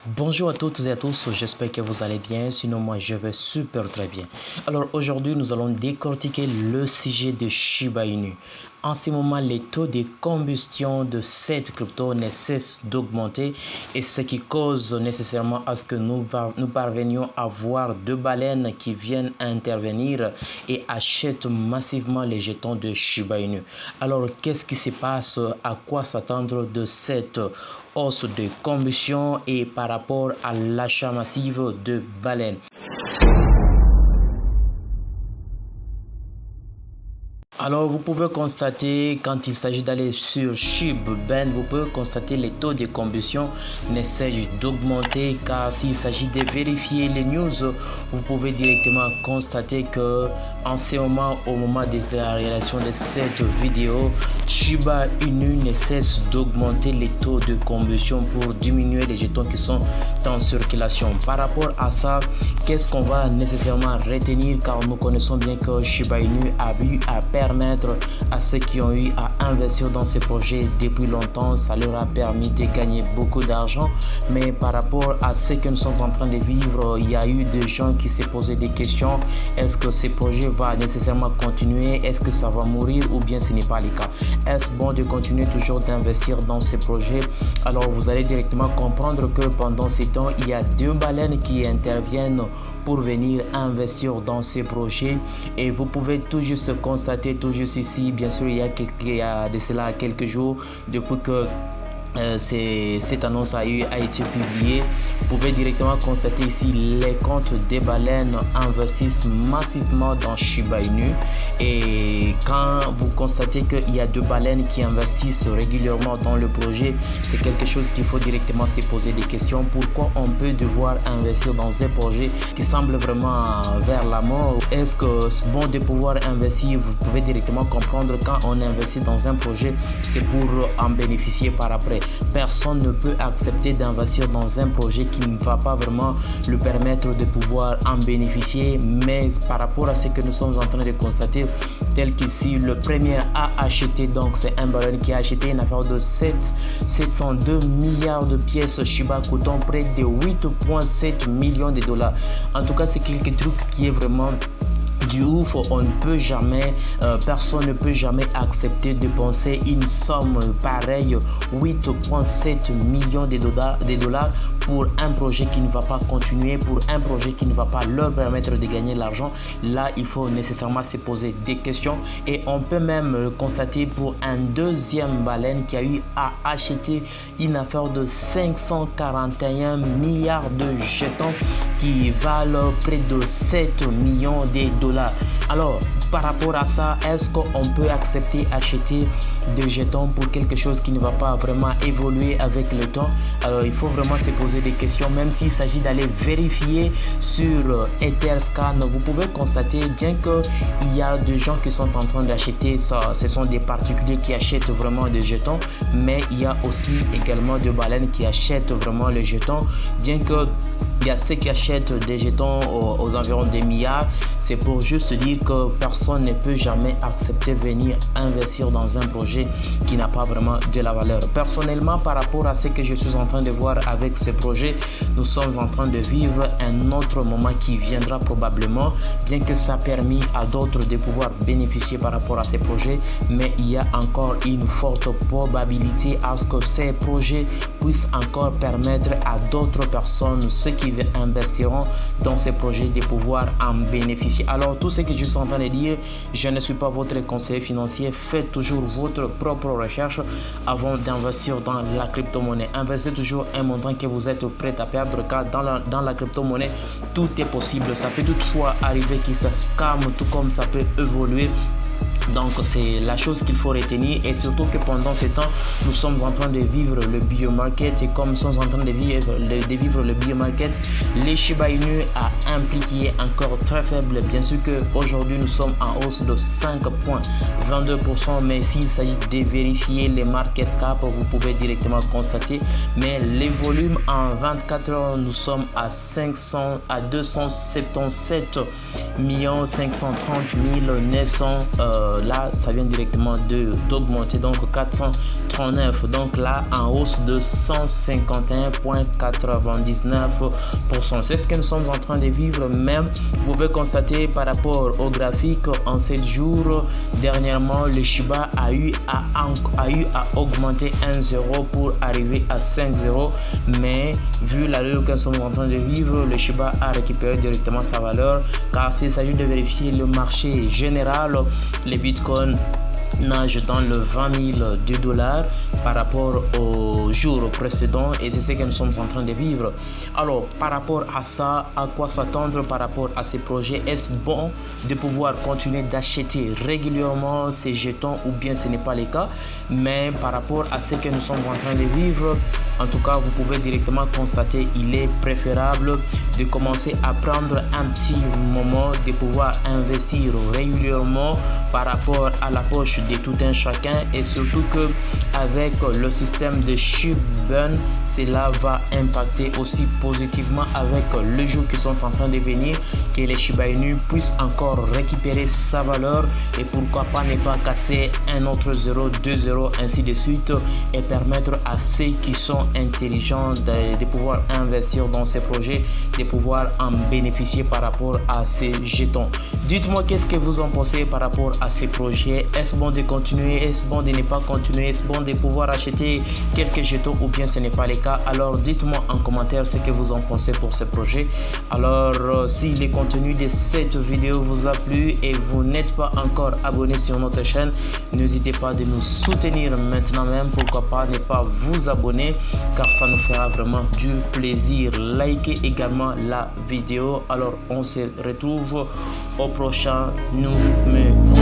Bonjour à toutes et à tous, j'espère que vous allez bien, sinon moi je vais super très bien. Alors aujourd'hui nous allons décortiquer le sujet de Shiba Inu. En ce moment les taux de combustion de cette crypto ne cessent d'augmenter et ce qui cause nécessairement à ce que nous parvenions à voir deux baleines qui viennent intervenir et achètent massivement les jetons de Shiba Inu. Alors qu'est-ce qui se passe, à quoi s'attendre de cette hausse de combustion et par rapport à l'achat massif de baleines? Alors, vous pouvez constater, quand il s'agit d'aller sur ShibBen, vous pouvez constater les taux de combustion ne cessent d'augmenter, car s'il s'agit de vérifier les news, vous pouvez directement constater que en ce moment, au moment de la réalisation de cette vidéo, Shiba Inu ne cesse d'augmenter les taux de combustion pour diminuer les jetons qui sont en circulation. Par rapport à ça, qu'est-ce qu'on va nécessairement retenir, car nous connaissons bien que Shiba Inu a eu à permettre à ceux qui ont eu à investir dans ces projets depuis longtemps, ça leur a permis de gagner beaucoup d'argent. Mais par rapport à ce que nous sommes en train de vivre, il y a eu des gens qui se posaient des questions. Est-ce que ces projets vont nécessairement continuer? Est-ce que ça va mourir ou bien ce n'est pas le cas? Est-ce bon de continuer toujours d'investir dans ces projets? Alors vous allez directement comprendre que pendant ces temps, il y a deux baleines qui interviennent pour venir investir dans ces projets et vous pouvez tout juste constater tout juste ici, bien sûr il y a de cela quelques jours depuis que cette annonce a été publiée. Vous pouvez directement constater ici les comptes des baleines investissent massivement dans Shiba Inu, et quand vous constatez qu'il y a deux baleines qui investissent régulièrement dans le projet, c'est quelque chose qu'il faut directement se poser des questions. Pourquoi on peut devoir investir dans un projet qui semble vraiment vers la mort? Est-ce que c'est bon de pouvoir investir? Vous pouvez directement comprendre, quand on investit dans un projet, c'est pour en bénéficier par après. Personne ne peut accepter d'investir dans un projet qui ne va pas vraiment lui permettre de pouvoir en bénéficier. Mais par rapport à ce que nous sommes en train de constater, tel qu'ici, le premier a acheté, donc c'est un baleine qui a acheté une affaire de 702 milliards de pièces Shiba coûtant près de 8,7 millions de dollars. En tout cas, c'est quelque truc qui est vraiment du ouf. On ne peut jamais, personne ne peut jamais accepter de dépenser une somme pareille, 8,7 millions de dollars pour un projet qui ne va pas continuer, pour un projet qui ne va pas leur permettre de gagner l'argent. Là, il faut nécessairement se poser des questions, et on peut même constater pour un deuxième baleine qui a eu à acheter une affaire de 541 milliards de jetons qui valent près de 7 millions de dollars. Alors, par rapport à ça, est-ce qu'on peut accepter acheter des jetons pour quelque chose qui ne va pas vraiment évoluer avec le temps? Alors, il faut vraiment se poser des questions, même s'il s'agit d'aller vérifier sur Etherscan. Vous pouvez constater, bien qu'il y a des gens qui sont en train d'acheter ça, ce sont des particuliers qui achètent vraiment des jetons, mais il y a aussi également des baleines qui achètent vraiment les jetons, bien que il y a ceux qui achètent des jetons aux environs des milliards. C'est pour juste dire que personne ne peut jamais accepter venir investir dans un projet qui n'a pas vraiment de la valeur. Personnellement, par rapport à ce que je suis en train de voir avec ce projet, nous sommes en train de vivre un autre moment qui viendra probablement, bien que ça a permis à d'autres de pouvoir bénéficier par rapport à ces projets, mais il y a encore une forte probabilité à ce que ces projets puissent encore permettre à d'autres personnes, ceux qui investiront dans ces projets, de pouvoir en bénéficier. Alors, tout ce que je suis en train de dire, je ne suis pas votre conseiller financier. Faites toujours votre propre recherche avant d'investir dans la crypto-monnaie. Investissez toujours un montant que vous êtes prêt à perdre, car dans la crypto-monnaie, tout est possible. Ça peut toutefois arriver que ça scamme, tout comme ça peut évoluer. Donc c'est la chose qu'il faut retenir, et surtout que pendant ce temps, nous sommes en train de vivre le bear market, et comme nous sommes en train de vivre le bear market, les Shiba Inu a un prix qui est encore très faible. Bien sûr qu'aujourd'hui nous sommes en hausse de 5,22%, mais s'il s'agit de vérifier les market cap, vous pouvez directement constater, mais les volumes en 24 heures, nous sommes à 277 530 900 là ça vient directement d'augmenter, donc 439, donc là en hausse de 151,99%. C'est ce que nous sommes en train de vivre. Même vous pouvez constater par rapport au graphique en 7 jours dernièrement, le Shiba a eu à augmenter 1,0 pour arriver à 5,0, mais vu l'allure que nous sommes en train de vivre, le Shiba a récupéré directement sa valeur, car s'il s'agit de vérifier le marché général, les bitcoins nage dans le 20 000 $ par rapport au jour précédent, et c'est ce que nous sommes en train de vivre. Alors par rapport à ça, à quoi s'attendre par rapport à ces projets? Est-ce bon de pouvoir continuer d'acheter régulièrement ces jetons, ou bien ce n'est pas le cas? Mais par rapport à ce que nous sommes en train de vivre, en tout cas vous pouvez directement constater, il est préférable de commencer à prendre un petit moment, de pouvoir investir régulièrement par rapport à la poche de tout un chacun, et surtout que avec le système de SHIB-BUN, cela va impacter aussi positivement avec les jours qui sont en train de venir, que les Shiba Inu puissent encore récupérer sa valeur, et pourquoi pas ne pas casser un autre 0, 2 0, ainsi de suite, et permettre à ceux qui sont intelligents de pouvoir investir dans ces projets, de pouvoir en bénéficier par rapport à ces jetons. Dites-moi qu'est-ce que vous en pensez par rapport à ces projets. Est-ce bon de continuer? Est-ce bon de ne pas continuer? Est-ce bon de pouvoir acheter quelques jetons, ou bien ce n'est pas le cas? Alors dites-moi en commentaire ce que vous en pensez pour ce projet. Alors si le contenu de cette vidéo vous a plu et vous n'êtes pas encore abonné sur notre chaîne, n'hésitez pas de nous soutenir maintenant même. Pourquoi pas ne pas vous abonner, car ça nous fera vraiment du plaisir. Likez également la vidéo. Alors on se retrouve au prochain numéro.